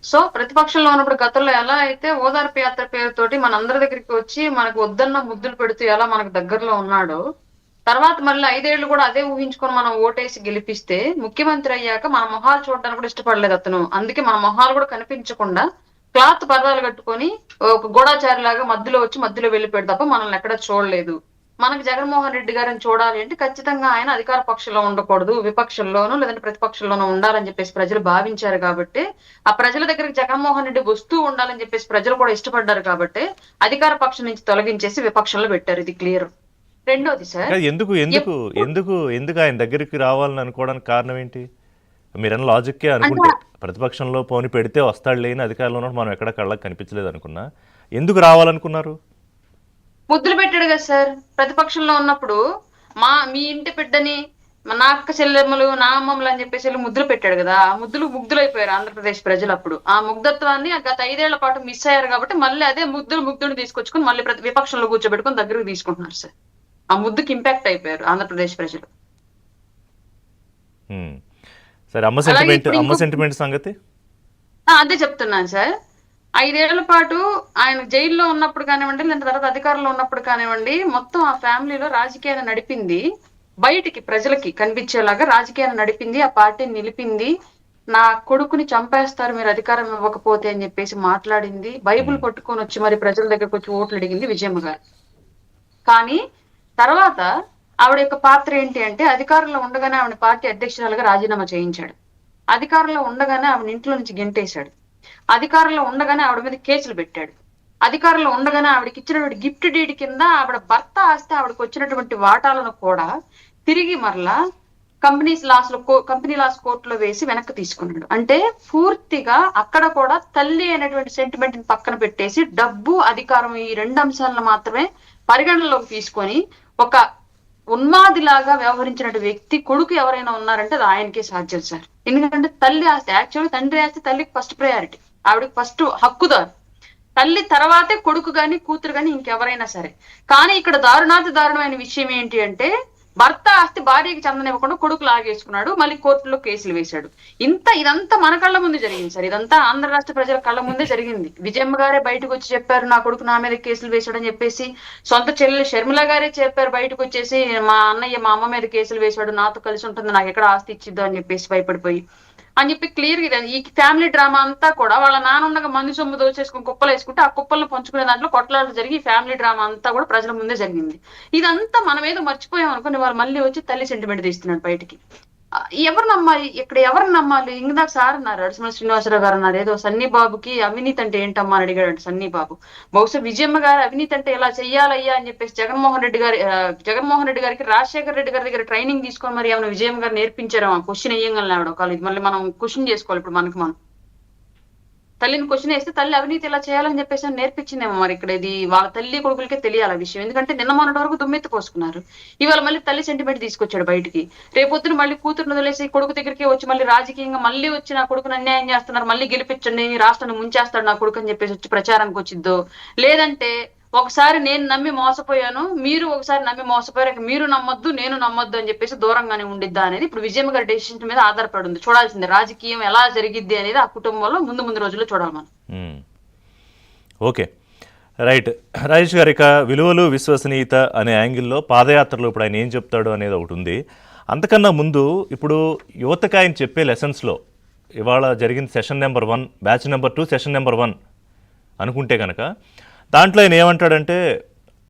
So ప్రతిపక్షంలో ఉన్నప్పుడు గతంలో ఎలా అయితే ఓదార్పు యాత్ర పేరుతోటి మనందరి దగ్గరికి వచ్చి మనకు వద్దన్న ముద్దులు పెడుతూ ఎలా మనకు దగ్గరలో ఉన్నాడో, తర్వాత మళ్ళీ 5 ఏళ్లు కూడా అదే ఊహించుకొని మనం ఓటేసి గెలిపిస్తే ముఖ్యమంత్రి అయ్యాక మన మొహాలు చూడడానికి కూడా ఇష్టపడలేదు అతను. అందుకే మన మొహాలు కూడా కనిపించకుండా క్లాత్ పరదాలు కట్టుకొని ఒక గూఢాచారి లాగా మధ్యలో వచ్చి మధ్యలో వెళ్ళిపోయాడు తప్ప మనల్ని ఎక్కడ చూడలేదు. మనకి జగన్మోహన్ రెడ్డి గారిని చూడాలి అంటే ఖచ్చితంగా ఆయన అధికార పక్షంలో ఉండకూడదు, విపక్షంలోనూ లేదంటే ప్రతిపక్షంలోనూ ఉండాలని చెప్పేసి ప్రజలు భావించారు కాబట్టి, ఆ ప్రజల దగ్గరికి జగన్మోహన్ రెడ్డి వస్తూ ఉండాలని చెప్పేసి ప్రజలు కూడా ఇష్టపడ్డారు కాబట్టి అధికార పక్షం నుంచి తొలగించేసి విపక్షంలో పెట్టారు. ఇది క్లియర్. రెండోది సార్, కాదు, ఎందుకు ఎందుకు ఎప్పుడు ఎందుకు ఎందుకు ఆయన దగ్గరికి రావాలని అనుకోవడానికి కారణం ఏంటి? మీరన్న లాజిక్కే అంటే అనుకుంటే ప్రతిపక్షంలో పోని పెడితే వస్తాడు లేని అధికారంలో ఉన్నప్పుడు మనం ఎక్కడ కళ్ళకి కనిపించలేదు అనుకున్నా, ఎందుకు రావాలనుకున్నారు? ముద్దులు పెట్టాడు కదా సార్ ప్రతిపక్షంలో ఉన్నప్పుడు. మీ ఇంటి బిడ్డని నా అక్క చెల్లెమ్మలు నా అమ్మమ్మలు అని చెప్పేసి వెళ్ళి ముద్దులు పెట్టాడు కదా. ఆ ముగ్ధులైపోయారు ఆంధ్రప్రదేశ్ ప్రజలు అప్పుడు. ఆ ముగ్ధత్వాన్ని గత 5 ఏళ్ల పాటు మిస్ అయ్యారు కాబట్టి మళ్ళీ అదే ముగ్ధుని తీసుకొచ్చుకొని మళ్ళీ విపక్షంలో కూర్చోబెట్టుకొని దగ్గరకు తీసుకుంటున్నారు సార్. ఆ ముద్దుకి ఇంపాక్ట్ అయిపోయారు ఆంధ్రప్రదేశ్ ప్రజలు. హ్మ్. సరే, అలాగే ఇప్పుడు అమ్మ ఇంకో సెంటిమెంట్ సంగతి. అదే చెప్తున్నాను సార్. 5 ఏళ్ల పాటు ఆయన జైల్లో ఉన్నప్పుడు కానివ్వండి, లేదా తర్వాత అధికారంలో ఉన్నప్పుడు కానివ్వండి, మొత్తం ఆ ఫ్యామిలీలో రాజకీయాన్ని నడిపింది. బయటికి ప్రజలకి కనిపించేలాగా రాజకీయాన్ని నడిపింది, ఆ పార్టీని నిలిపింది. నా కొడుకుని చంపేస్తారు మీరు అధికారం ఇవ్వకపోతే అని చెప్పేసి మాట్లాడింది. బైబుల్ హ్మ్. పట్టుకొని వచ్చి మరి ప్రజల దగ్గరకు వచ్చి ఓట్లు అడిగింది విజయమ్మ గారు. కానీ తర్వాత ఆవిడ యొక్క పాత్ర ఏంటి అంటే, అధికారంలో ఉండగానే ఆవిడ పార్టీ అధ్యక్షురాలుగా రాజీనామా చేయించాడు. అధికారంలో ఉండగానే ఆవిడ ఇంట్లో నుంచి గెంటేశాడు. అధికారంలో ఉండగానే ఆవిడ మీద కేసులు పెట్టాడు. అధికారంలో ఉండగానే ఆవిడకి ఇచ్చినటువంటి గిఫ్ట్ డీడ్ కింద ఆవిడ భర్త ఆస్తి ఆవిడకి వచ్చినటువంటి వాటాలను కూడా తిరిగి మరలా కంపెనీ లాస్ కోర్టులో వేసి వెనక్కి తీసుకున్నాడు. అంటే పూర్తిగా అక్కడ కూడా తల్లి అనేటువంటి సెంటిమెంట్ ని పక్కన పెట్టేసి డబ్బు అధికారం ఈ 2 అంశాలను మాత్రమే పరిగణనలోకి తీసుకొని ఒక ఉన్మాదిలాగా వ్యవహరించిన వ్యక్తి కొడుకు ఎవరైనా ఉన్నారంటే అది ఆయనకే సాధ్యం సార్. ఎందుకంటే తల్లి ఆస్తి, యాక్చువల్గా తండ్రి ఆస్తి తల్లికి ఫస్ట్ ప్రయారిటీ, ఆవిడకి ఫస్ట్ హక్కుదారు. తల్లి తర్వాతే కొడుకు గాని కూతురు గాని ఇంకెవరైనా సరే. కానీ ఇక్కడ దారుణాతి దారుణమైన విషయం ఏంటి అంటే, భర్త ఆస్తి భార్యకి చెందనివ్వకుండా కొడుకు లాగేసుకున్నాడు, మళ్ళీ కోర్టులో కేసులు వేశాడు. ఇదంతా మన కళ్ళ ముందు జరిగింది సార్. ఇదంతా ఆంధ్ర రాష్ట్ర ప్రజల కళ్ళ ముందే జరిగింది. విజయమ్మ గారే బయటకు వచ్చి చెప్పారు నా కొడుకు నా మీద కేసులు వేశాడని చెప్పేసి. సొంత చెల్లెలు షర్మిల గారే చెప్పారు బయటకు వచ్చేసి, మా అన్నయ్య మా అమ్మ మీద కేసులు వేశాడు, నాతో కలిసి ఉంటుంది, నాకు ఎక్కడ ఆస్తి ఇచ్చిద్దో అని చెప్పేసి భయపడిపోయి అని చెప్పి క్లియర్ గా ఈ ఫ్యామిలీ డ్రామా అంతా కూడా వాళ్ళ నాన్న ఉండగా మంది సొమ్ము దోచేసుకుని కుప్పలు వేసుకుంటే ఆ కుప్పలను పంచుకునే దాంట్లో కొట్లాటలు జరిగి ఈ ఫ్యామిలీ డ్రామా అంతా కూడా ప్రజల ముందే జరిగింది. ఇదంతా మనం ఏదో మర్చిపోయాం అనుకుని వాళ్ళు మళ్ళీ వచ్చి తల్లి సెంటిమెంట్ తీస్తున్నాడు బయటికి. ఎవరు నమ్మాలి ఇక్కడ? ఎవరు నమ్మాలి? ఇందాక సార్ అన్నారు, అడిసిమల శ్రీనివాసరావు గారు అన్నారు, ఏదో సన్నీ బాబుకి అవినీతి అంటే ఏంటమ్మా అని అడిగాడు సన్నీ బాబు. బహుశా విజయమ్మ గారు అవినీతి అంటే ఇలా చెయ్యాలయ్యా అని చెప్పేసి జగన్మోహన్ రెడ్డి గారికి రాజశేఖర రెడ్డి గారి దగ్గర ట్రైనింగ్ తీసుకొని మరి ఏమైనా విజయమ్మ గారు నేర్పించారు ఆ క్వశ్చన్ వేయంగానే ఆవిడ ఒకళ్ళు. ఇది మళ్ళీ మనం క్వశ్చన్ చేసుకోవాలి ఇప్పుడు మనకి మనం. తల్లిని క్వశ్చన్ వేస్తే తల్లి అవినీతి ఇలా చేయాలని చెప్పేసి నేర్పించిందేమో మరి. ఇక్కడ ఇది వాళ్ళ తల్లి కొడుకులకే తెలియాలి ఆ విషయం. ఎందుకంటే నిన్న మొన్నటి వరకు దుమ్మెత్తి పోసుకున్నారు, ఇవాళ మళ్ళీ తల్లి సెంటిమెంట్ తీసుకొచ్చాడు బయటికి. రేపొద్దున మళ్ళీ కూతురుని వదిలేసి కొడుకు దగ్గరికి వచ్చి మళ్ళీ రాజకీయంగా మళ్ళీ వచ్చి నా కొడుకుని అన్యాయం చేస్తున్నారు, మళ్ళీ గెలిపించండి, రాష్ట్రాన్ని ముంచేస్తాడు నా కొడుకు అని చెప్పేసి వచ్చి ప్రచారానికి వచ్చిద్దో, లేదంటే ఒకసారి నేను నమ్మి మోసపోయాను, మీరు ఒకసారి నమ్మి మోసపోయారు, మీరు నమ్మొద్దు నేను నమ్మొద్దు అని చెప్పేసి దూరంగానే ఉండిద్దా అనేది ఇప్పుడు విజయమ్మ గారి డెసిషన్ మీద ఆధారపడి ఉంది. చూడాల్సింది రాజకీయం ఎలా జరిగిద్ది అనేది ఆ కుటుంబంలో ముందు రోజుల్లో చూడాలి మనం. Okay, right. రాజేష్ గారు, ఇక విలువలు విశ్వసనీయత అనే యాంగిల్లో పాదయాత్రలో ఇప్పుడు ఆయన ఏం చెప్తాడు అనేది ఒకటి ఉంది. అంతకన్నా ముందు ఇప్పుడు యువతకు ఆయన చెప్పే లెసన్స్లో ఇవాళ జరిగింది session number 1, batch number 2, session number 1 అనుకుంటే కనుక దాంట్లో ఆయన ఏమంటాడంటే